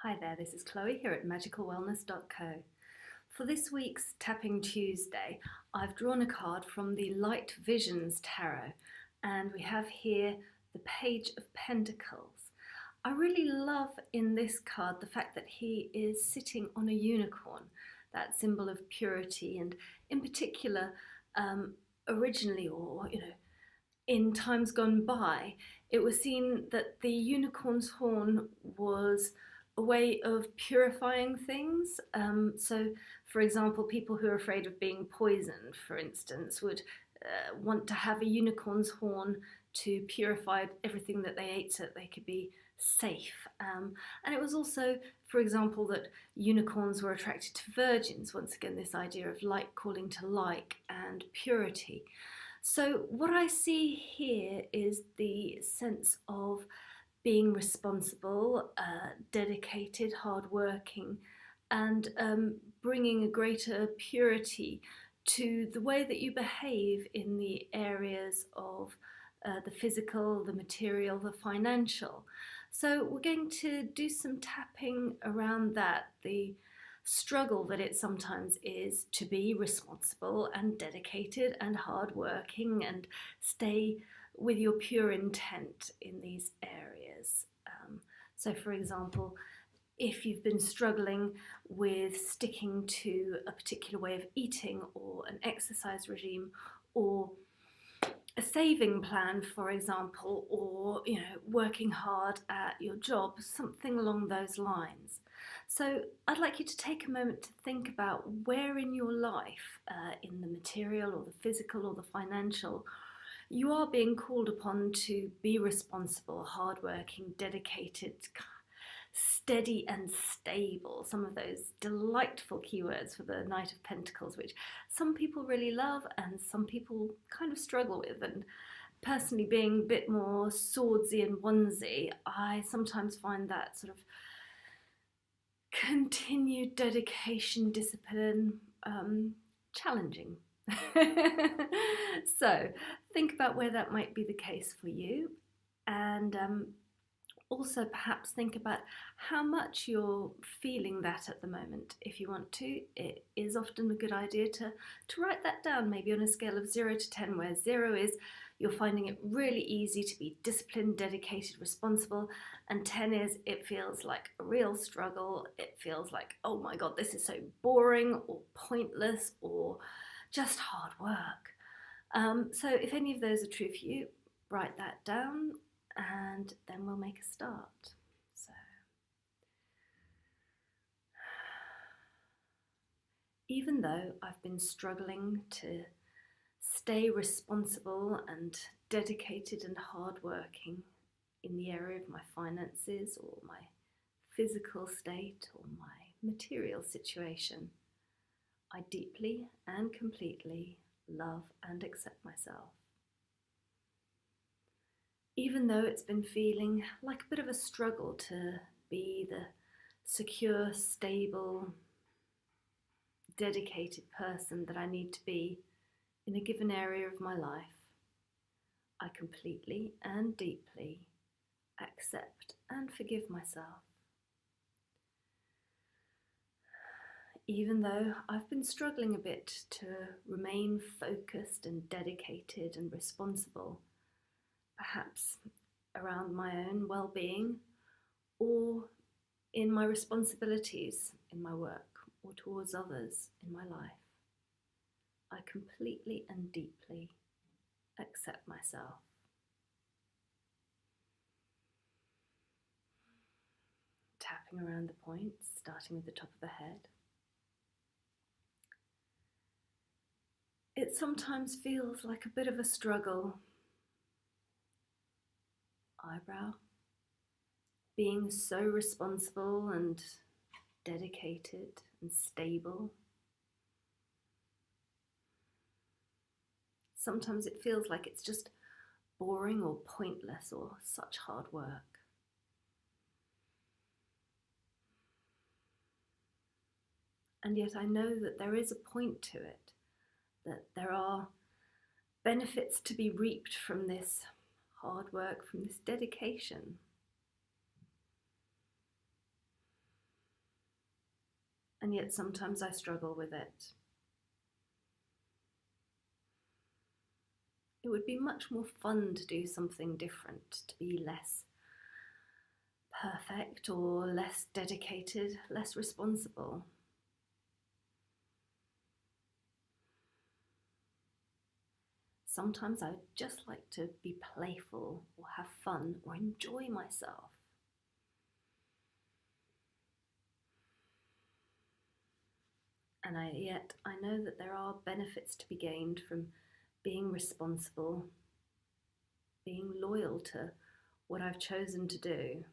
Hi there, this is Chloe here at magicalwellness.co. For this week's Tapping Tuesday, I've drawn a card from the Light Visions Tarot, and we have here the Page of Pentacles. I really love in this card the fact that he is sitting on a unicorn, that symbol of purity, and in particular, originally, in times gone by, it was seen that the unicorn's horn was a way of purifying things. So, for example, people who are afraid of being poisoned, for instance, would want to have a unicorn's horn to purify everything that they ate so that they could be safe. And it was also, for example, that unicorns were attracted to virgins. Once again, this idea of like calling to like and purity. So what I see here is the sense of being responsible, dedicated, hardworking, and bringing a greater purity to the way that you behave in the areas of the physical, the material, the financial. So we're going to do some tapping around that, the struggle that it sometimes is to be responsible and dedicated and hardworking and stay with your pure intent in these areas. So for example, if you've been struggling with sticking to a particular way of eating or an exercise regime or a saving plan, for example, or working hard at your job, something along those lines. So I'd like you to take a moment to think about where in your life, in the material or the physical or the financial, you are being called upon to be responsible, hardworking, dedicated, steady and stable. Some of those delightful keywords for the Knight of Pentacles, which some people really love and some people kind of struggle with. And personally, being a bit more swordsy and onesy, I sometimes find that sort of continued dedication, discipline, challenging. So think about where that might be the case for you, and also perhaps think about how much you're feeling that at the moment. If you want to, it is often a good idea to write that down, maybe on a scale of 0 to 10, where 0 is you're finding it really easy to be disciplined, dedicated, responsible, and 10 is it feels like a real struggle. It feels like, oh my God, this is so boring or pointless or just hard work. So if any of those are true for you, write that down and then we'll make a start. So, even though I've been struggling to stay responsible and dedicated and hardworking in the area of my finances or my physical state or my material situation, I deeply and completely love and accept myself. Even though it's been feeling like a bit of a struggle to be the secure, stable, dedicated person that I need to be in a given area of my life, I completely and deeply accept and forgive myself. Even though I've been struggling a bit to remain focused and dedicated and responsible, perhaps around my own well-being or in my responsibilities in my work or towards others in my life, I completely and deeply accept myself. Tapping around the points, starting with the top of the head. It sometimes feels like a bit of a struggle. Eyebrow, being so responsible and dedicated and stable. Sometimes it feels like it's just boring or pointless or such hard work. And yet I know that there is a point to it, that there are benefits to be reaped from this hard work, from this dedication. and yet sometimes I struggle with it. It would be much more fun to do something different, to be less perfect or less dedicated, less responsible. Sometimes I would just like to be playful or have fun or enjoy myself. And yet I know that there are benefits to be gained from being responsible, being loyal to what I've chosen to do.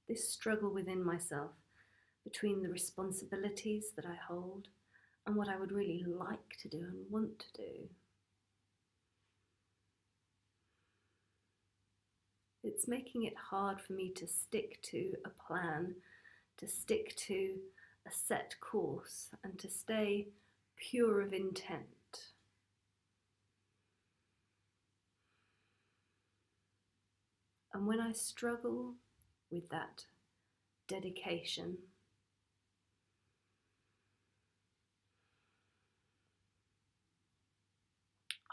This struggle within myself between the responsibilities that I hold and what I would really like to do and want to do. It's making it hard for me to stick to a plan, to stick to a set course, and to stay pure of intent. And when I struggle with that dedication,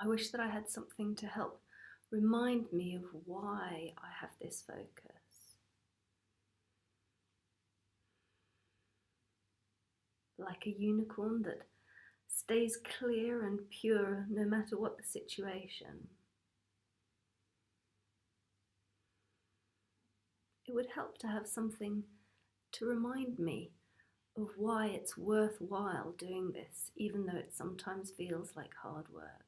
I wish that I had something to help remind me of why I have this focus. Like a unicorn that stays clear and pure no matter what the situation. It would help to have something to remind me of why it's worthwhile doing this, even though it sometimes feels like hard work.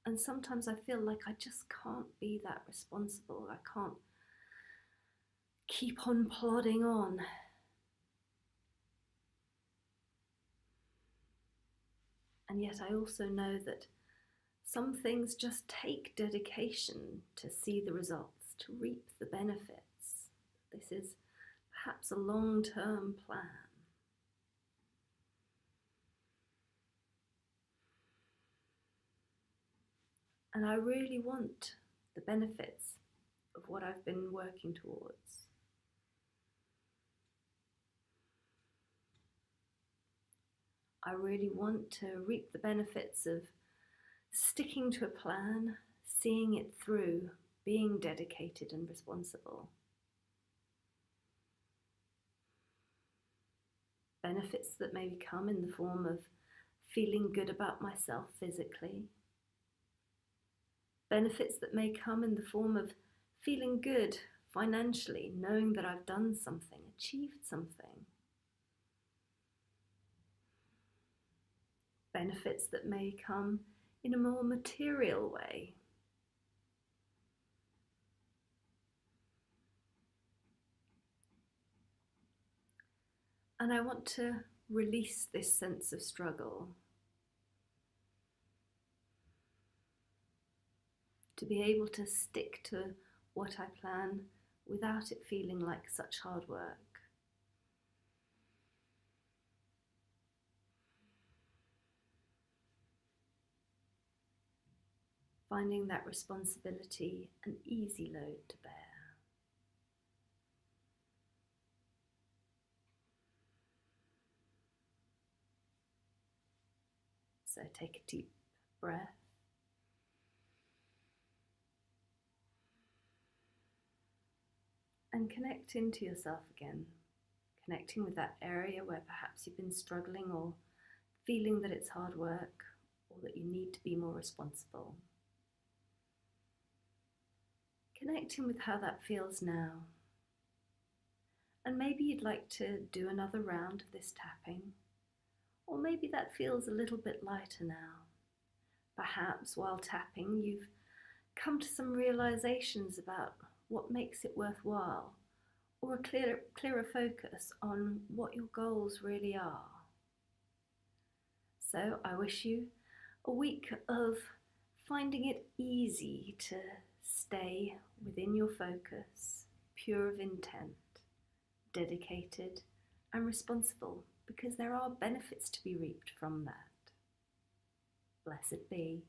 And sometimes I feel like I just can't be that responsible. I can't keep on plodding on. And yet I also know that some things just take dedication to see the results, to reap the benefits. This is perhaps a long-term plan. And I really want the benefits of what I've been working towards. I really want to reap the benefits of sticking to a plan, seeing it through, being dedicated and responsible. Benefits that maybe come in the form of feeling good about myself physically. Benefits that may come in the form of feeling good financially, knowing that I've done something, achieved something. Benefits that may come in a more material way. And I want to release this sense of struggle. To be able to stick to what I plan without it feeling like such hard work. Finding that responsibility an easy load to bear. So take a deep breath. And connect into yourself again. Connecting with that area where perhaps you've been struggling or feeling that it's hard work or that you need to be more responsible. Connecting with how that feels now. And maybe you'd like to do another round of this tapping. Or maybe that feels a little bit lighter now. Perhaps while tapping you've come to some realizations about what makes it worthwhile, or a clearer focus on what your goals really are. So I wish you a week of finding it easy to stay within your focus, pure of intent, dedicated and responsible, because there are benefits to be reaped from that. Blessed be.